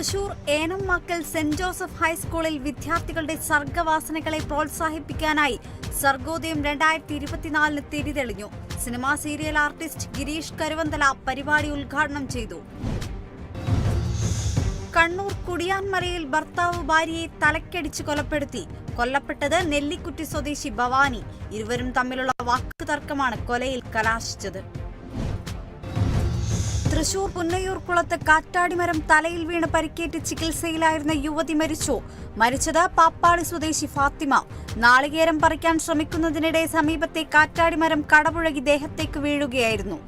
Thrissur ഏനംമാക്കൽ saint Joseph ഹൈസ്കൂളിൽ വിദ്യാർത്ഥികളുടെ സർഗവാസനകളെ പ്രോത്സാഹിപ്പിക്കാനായി സർഗോദയം 2024 തിരിതെളിഞ്ഞു. Cinema serial artist Girish Karuvanthala പരിപാടി ഉദ്ഘാടനം ചെയ്തു. കണ്ണൂർ കുടിയാൻമലയിൽ ഭർത്താവ് ഭാര്യയെ തലക്കടിച്ച് കൊലപ്പെടുത്തി. കൊല്ലപ്പെട്ടത് നെല്ലിക്കുറ്റി സ്വദേശി ഭവാനി. ഇരുവരും തമ്മിലുള്ള വാക്കുതർക്കമാണ് കൊലയിൽ കലാശിച്ചത്. തൃശൂർ പുന്നയൂർക്കുളത്ത് കാറ്റാടിമരം തലയിൽ വീണ് പരിക്കേറ്റ് ചികിത്സയിലായിരുന്ന യുവതി മരിച്ചു. മരിച്ചത് പാപ്പാടി സ്വദേശി ഫാത്തിമ. നാളികേരം പറിക്കാൻ ശ്രമിക്കുന്നതിനിടെ സമീപത്തെ കാറ്റാടിമരം കടപുഴകി ദേഹത്തേക്ക് വീഴുകയായിരുന്നു.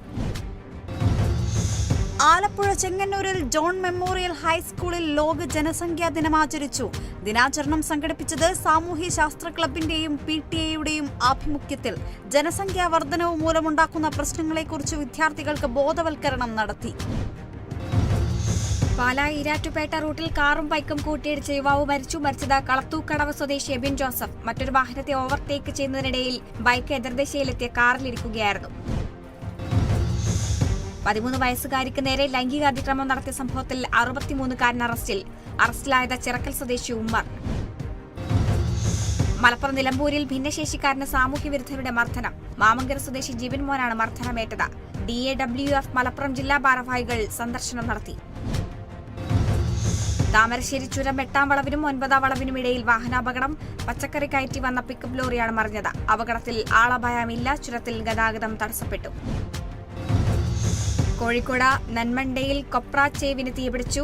ആലപ്പുഴ ചെങ്ങന്നൂരിൽ ജോൺ മെമ്മോറിയൽ ഹൈസ്കൂളിൽ ലോക ജനസംഖ്യാ ദിനം ആചരിച്ചു. ദിനാചരണം സംഘടിപ്പിച്ചത് സാമൂഹ്യ ശാസ്ത്ര ക്ലബിന്റെയും PTA-യുടെയും ആഭിമുഖ്യത്തിൽ. ജനസംഖ്യാ വർധനവ് മൂലമുണ്ടാക്കുന്ന പ്രശ്നങ്ങളെക്കുറിച്ച് വിദ്യാർത്ഥികൾക്ക് ബോധവൽക്കരണം നടത്തി. പാലാ ഈരാറ്റുപേട്ട റൂട്ടിൽ കാറും ബൈക്കും കൂട്ടിയിടിച്ച് യുവാവ് മരിച്ചു. മരിച്ചത് കളത്തൂക്കടവ് സ്വദേശി എബിൻ ജോസഫ്. മറ്റൊരു വാഹനത്തെ ഓവർടേക്ക് ചെയ്യുന്നതിനിടയിൽ ബൈക്ക് എതിർദിശയിലെത്തിയ കാറിലിരിക്കുകയായിരുന്നു. 13 വയസ്സുകാരിക്ക് നേരെ ലൈംഗിക അതിക്രമം നടത്തിയ സംഭവത്തിൽ 63-കാരൻ അറസ്റ്റിലായത് ചിറക്കൽ സ്വദേശി ഉമ്മർ. മലപ്പുറം നിലമ്പൂരിൽ ഭിന്നശേഷിക്കാരന് സാമൂഹ്യ വിരുദ്ധരുടെ മർദ്ദനം. മാമങ്കര സ്വദേശി ജിബിൻ മോനാണ് മർദ്ദനമേറ്റത്. DAWF മലപ്പുറം ജില്ലാ ഭാരവാഹികൾ സന്ദർശനം നടത്തി. താമരശ്ശേരി ചുരം 8-ാം വളവിനും 9-ാം വളവിനും ഇടയിൽ വാഹനാപകടം. പച്ചക്കറി കയറ്റി വന്ന പിക്കപ്പ് ലോറിയാണ് മറിഞ്ഞത്. അപകടത്തിൽ ആളപായമില്ല. ചുരത്തിൽ ഗതാഗതം തടസ്സപ്പെട്ടു. കോഴിക്കോട് നന്മണ്ടയിൽ കൊപ്രാച്ചേവിന് തീപിടിച്ചു.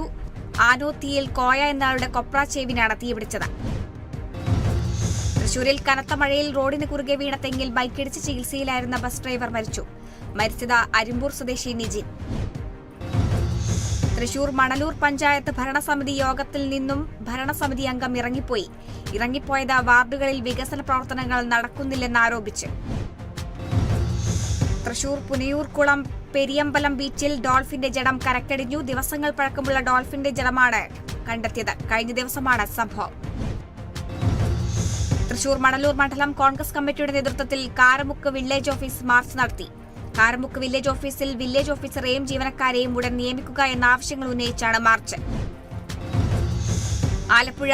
ആനോത്തിയിൽ കോയ എന്നയാളുടെ കൊപ്രാച്ചേവിനാണ് തീപിടിച്ചത്. തൃശൂരിൽ കനത്ത മഴയിൽ റോഡിന് കുറുകെ വീണ തെങ്ങിൽ ബൈക്കിടിച്ച് ചികിത്സയിലായിരുന്ന ബസ് ഡ്രൈവർ മരിച്ചു. മരിച്ചത് അരിമ്പൂർ സ്വദേശി നിജിൻ. തൃശൂർ മണലൂർ പഞ്ചായത്ത് ഭരണസമിതി യോഗത്തിൽ നിന്നും ഭരണസമിതി അംഗം ഇറങ്ങിപ്പോയത് വാർഡുകളിൽ വികസന പ്രവർത്തനങ്ങൾ നടക്കുന്നില്ലെന്നാരോപിച്ച്. തൃശൂർ പുനയൂർക്കുളം പെരിയമ്പലം ബീച്ചിൽ ഡോൾഫിന്റെ ജഡം കരക്കടിഞ്ഞു. ദിവസങ്ങൾ പഴക്കമുള്ള ഡോൾഫിന്റെ ജഡമാണ് കണ്ടെത്തിയത്. കഴിഞ്ഞ ദിവസമാണ് സംഭവം. തൃശൂർ മണലൂർ മണ്ഡലം കോൺഗ്രസ് കമ്മിറ്റിയുടെ നേതൃത്വത്തിൽ കാരമുക്ക് വില്ലേജ് ഓഫീസ് മാർച്ച് നടത്തി. കാരമുക്ക് വില്ലേജ് ഓഫീസിൽ വില്ലേജ് ഓഫീസറെയും ജീവനക്കാരെയും ഉടൻ നിയമിക്കുക എന്ന ആവശ്യങ്ങൾ ഉന്നയിച്ചാണ് മാർച്ച്. ആലപ്പുഴ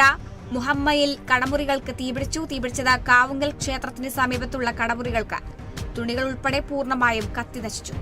മുഹമ്മയിൽ കടമുറികൾക്ക് തീപിടിച്ചത് കാവുങ്കൽ ക്ഷേത്രത്തിന് സമീപത്തുള്ള കടമുറികൾക്ക്. തുണികൾ ഉൾപ്പെടെ പൂർണ്ണമായും കത്തിനശിച്ചു.